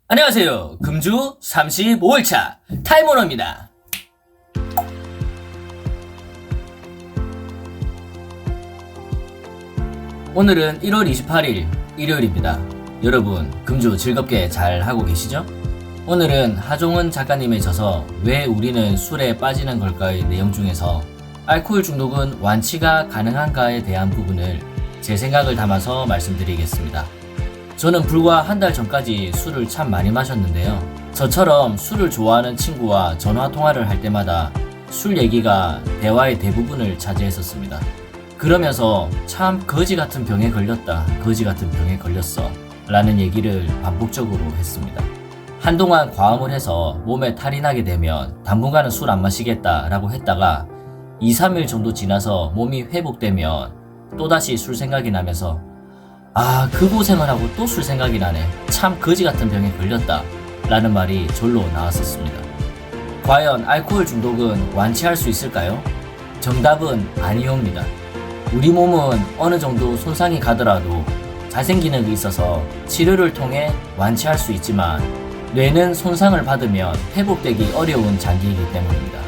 안녕하세요. 금주 35일차 타임오너입니다. 오늘은 1월 28일 일요일입니다. 여러분, 금주 즐겁게 잘 하고 계시죠? 오늘은 하종은 작가님의 저서 왜 우리는 술에 빠지는 걸까의 내용 중에서 알코올 중독은 완치가 가능한가에 대한 부분을 제 생각을 담아서 말씀드리겠습니다. 저는 불과 한 달 전까지 술을 참 많이 마셨는데요. 저처럼 술을 좋아하는 친구와 전화 통화를 할 때마다 술 얘기가 대화의 대부분을 차지했었습니다. 그러면서 참 거지 같은 병에 걸렸다, 거지 같은 병에 걸렸어 라는 얘기를 반복적으로 했습니다. 한동안 과음을 해서 몸에 탈이 나게 되면 당분간은 술 안 마시겠다 라고 했다가 2-3일 정도 지나서 몸이 회복되면 또다시 술 생각이 나면서 그 고생을 하고 또 술 생각이 나네. 참 거지 같은 병에 걸렸다 라는 말이 절로 나왔었습니다. 과연 알코올 중독은 완치할 수 있을까요? 정답은 아니옵니다. 우리 몸은 어느 정도 손상이 가더라도 자생기능이 있어서 치료를 통해 완치할 수 있지만 뇌는 손상을 받으면 회복되기 어려운 장기이기 때문입니다.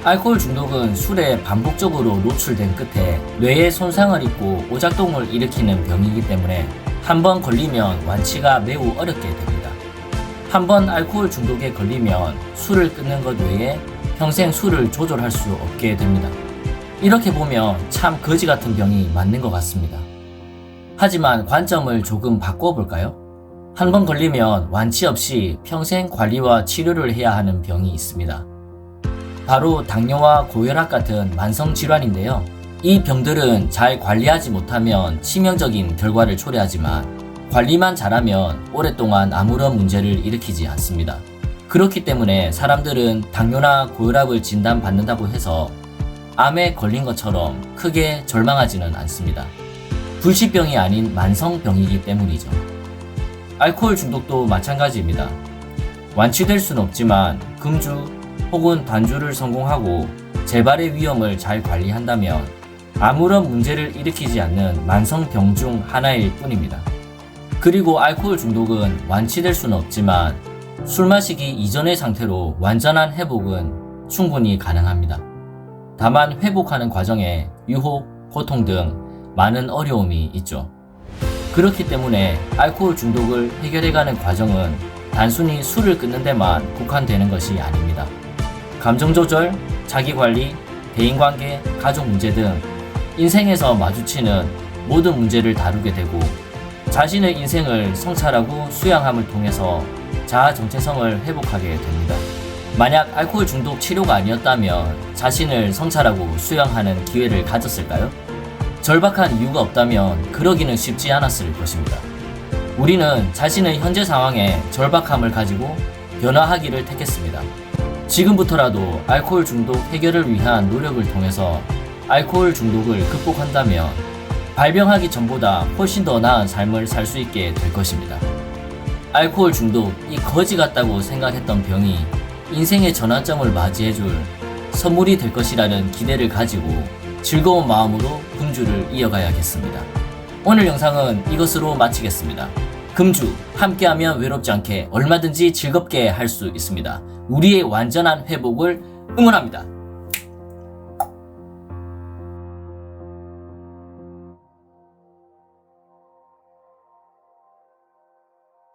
알코올 중독은 술에 반복적으로 노출된 끝에 뇌에 손상을 입고 오작동을 일으키는 병이기 때문에 한번 걸리면 완치가 매우 어렵게 됩니다. 한번 알코올 중독에 걸리면 술을 끊는 것 외에 평생 술을 조절할 수 없게 됩니다. 이렇게 보면 참 거지 같은 병이 맞는 것 같습니다. 하지만 관점을 조금 바꿔볼까요? 한번 걸리면 완치 없이 평생 관리와 치료를 해야 하는 병이 있습니다. 바로 당뇨와 고혈압 같은 만성질환인데요. 이 병들은 잘 관리하지 못하면 치명적인 결과를 초래하지만 관리만 잘하면 오랫동안 아무런 문제를 일으키지 않습니다. 그렇기 때문에 사람들은 당뇨나 고혈압을 진단받는다고 해서 암에 걸린 것처럼 크게 절망하지는 않습니다. 불치병이 아닌 만성병이기 때문이죠. 알코올 중독도 마찬가지입니다. 완치될 수는 없지만 금주 혹은 단주를 성공하고 재발의 위험을 잘 관리한다면 아무런 문제를 일으키지 않는 만성병 중 하나일 뿐입니다. 그리고 알코올 중독은 완치될 수는 없지만 술 마시기 이전의 상태로 완전한 회복은 충분히 가능합니다. 다만 회복하는 과정에 유혹, 고통 등 많은 어려움이 있죠. 그렇기 때문에 알코올 중독을 해결해가는 과정은 단순히 술을 끊는 데만 국한되는 것이 아닙니다. 감정조절, 자기관리, 대인관계, 가족 문제 등 인생에서 마주치는 모든 문제를 다루게 되고 자신의 인생을 성찰하고 수양함을 통해서 자아 정체성을 회복하게 됩니다. 만약 알코올 중독 치료가 아니었다면 자신을 성찰하고 수양하는 기회를 가졌을까요? 절박한 이유가 없다면 그러기는 쉽지 않았을 것입니다. 우리는 자신의 현재 상황에 절박함을 가지고 변화하기를 택했습니다. 지금부터라도 알코올 중독 해결을 위한 노력을 통해서 알코올 중독을 극복한다면 발병하기 전보다 훨씬 더 나은 삶을 살 수 있게 될 것입니다. 알코올 중독, 이 거지 같다고 생각했던 병이 인생의 전환점을 맞이해줄 선물이 될 것이라는 기대를 가지고 즐거운 마음으로 금주를 이어가야겠습니다. 오늘 영상은 이것으로 마치겠습니다. 금주, 함께하면 외롭지 않게 얼마든지 즐겁게 할 수 있습니다. 우리의 완전한 회복을 응원합니다.